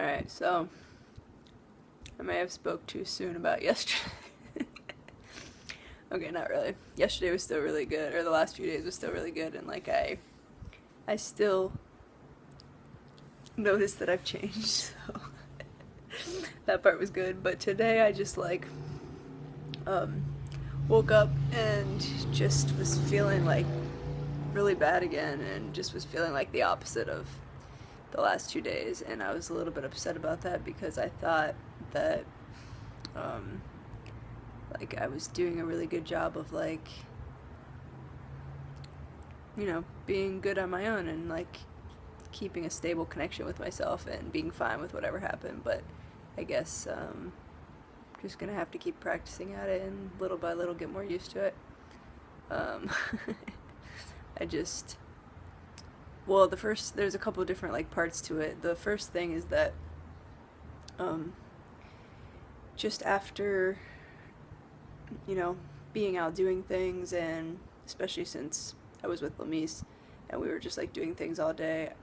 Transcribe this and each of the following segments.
Alright, so I may have spoke too soon about yesterday. Okay, not really. Yesterday was still really good, or the last few days was still really good, and like I still noticed that I've changed, so that part was good. But today I just like um, woke up and just was feeling like really bad again, and just was feeling like the opposite of the last 2 days, and I was a little bit upset about that because I thought that um, like I was doing a really good job of like being good on my own and like keeping a stable connection with myself and being fine with whatever happened. But I guess just gonna have to keep practicing at it and little by little get more used to it. um, I just well, there's a couple of different like parts to it. The first thing is that um, just after being out doing things, and especially since I was with Lamise and we were just like doing things all day,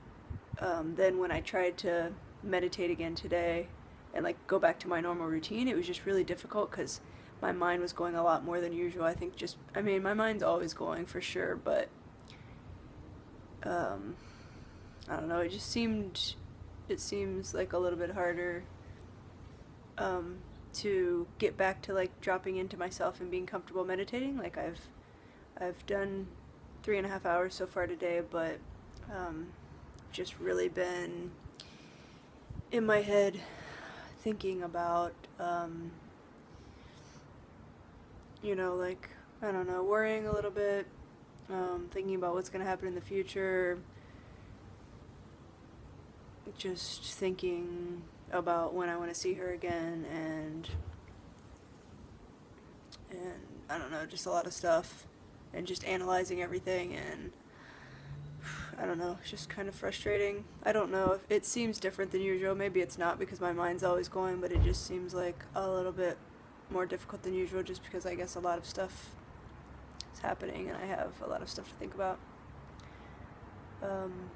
then when I tried to meditate again today and like go back to my normal routine, it was just really difficult because my mind was going a lot more than usual. I mean, my mind's always going for sure, but um, I don't know, it seems like a little bit harder um, to get back to like dropping into myself and being comfortable meditating. Like I've done 3.5 hours so far today, but um, just really been in my head thinking about like I don't know, worrying a little bit, thinking about what's gonna happen in the future, just thinking about when I want to see her again, and I don't know, just a lot of stuff, and just analyzing everything, and I don't know, it's just kind of frustrating. I don't know if it seems different than usual. Maybe it's not because my mind's always going, but it just seems like a little bit more difficult than usual just because I guess a lot of stuff is happening and I have a lot of stuff to think about. Um,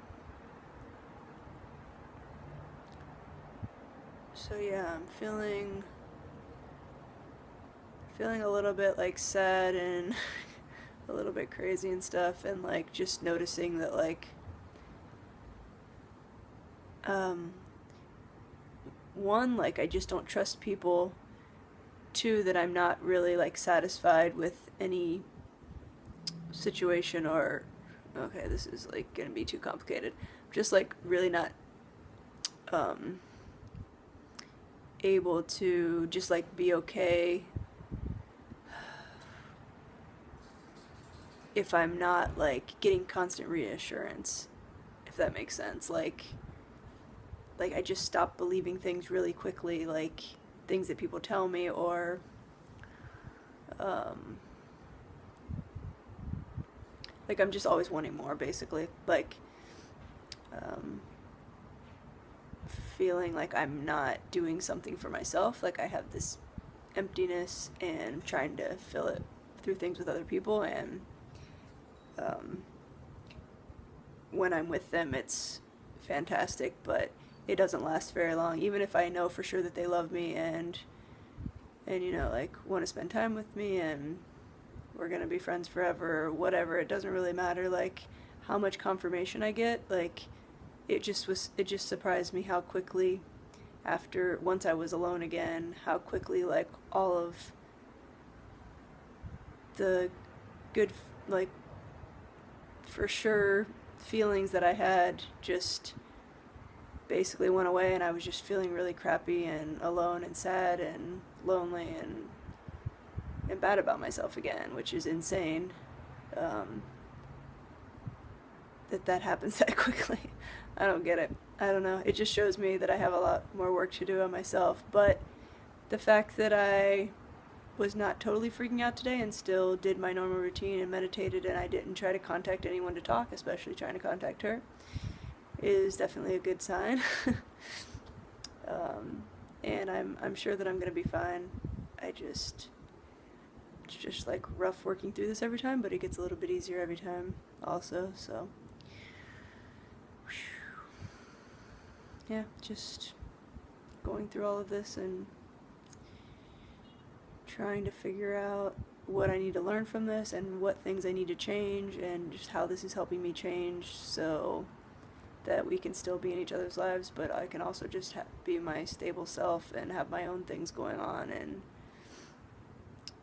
so yeah, I'm feeling a little bit like sad and a little bit crazy and stuff, and like just noticing that like um one, like I just don't trust people. Two, that I'm not really like satisfied with any situation, or okay, this is like gonna be too complicated. Just like really not um able to just like be okay if I'm not like getting constant reassurance, if that makes sense. Like I just stop believing things really quickly, like things that people tell me, or um like I'm just always wanting more, basically. Like um feeling like I'm not doing something for myself, like I have this emptiness and I'm trying to fill it through things with other people, and um when I'm with them it's fantastic, but it doesn't last very long. Even if I know for sure that they love me and like want to spend time with me and we're gonna be friends forever or whatever, it doesn't really matter like how much confirmation I get. Like it just surprised me how quickly, after once I was alone again, how quickly like all of the good, like for sure feelings that I had just basically went away, and I was just feeling really crappy and alone and sad and lonely and bad about myself again, which is insane. Um, that happens that quickly. I don't get it. I don't know. It just shows me that I have a lot more work to do on myself. But the fact that I was not totally freaking out today and still did my normal routine and meditated, and I didn't try to contact anyone to talk, especially trying to contact her, is definitely a good sign. um, and I'm sure that I'm gonna be fine. It's just like rough working through this every time, but it gets a little bit easier every time also. So yeah, just going through all of this and trying to figure out what I need to learn from this and what things I need to change and just how this is helping me change so that we can still be in each other's lives, but I can also just be my stable self and have my own things going on and,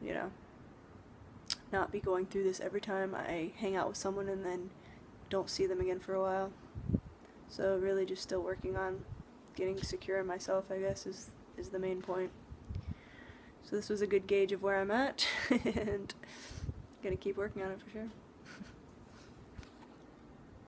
you know, not be going through this every time I hang out with someone and then don't see them again for a while. So really just still working on getting secure in myself, I guess, is the main point. So this was a good gauge of where I'm at, and gonna keep working on it for sure.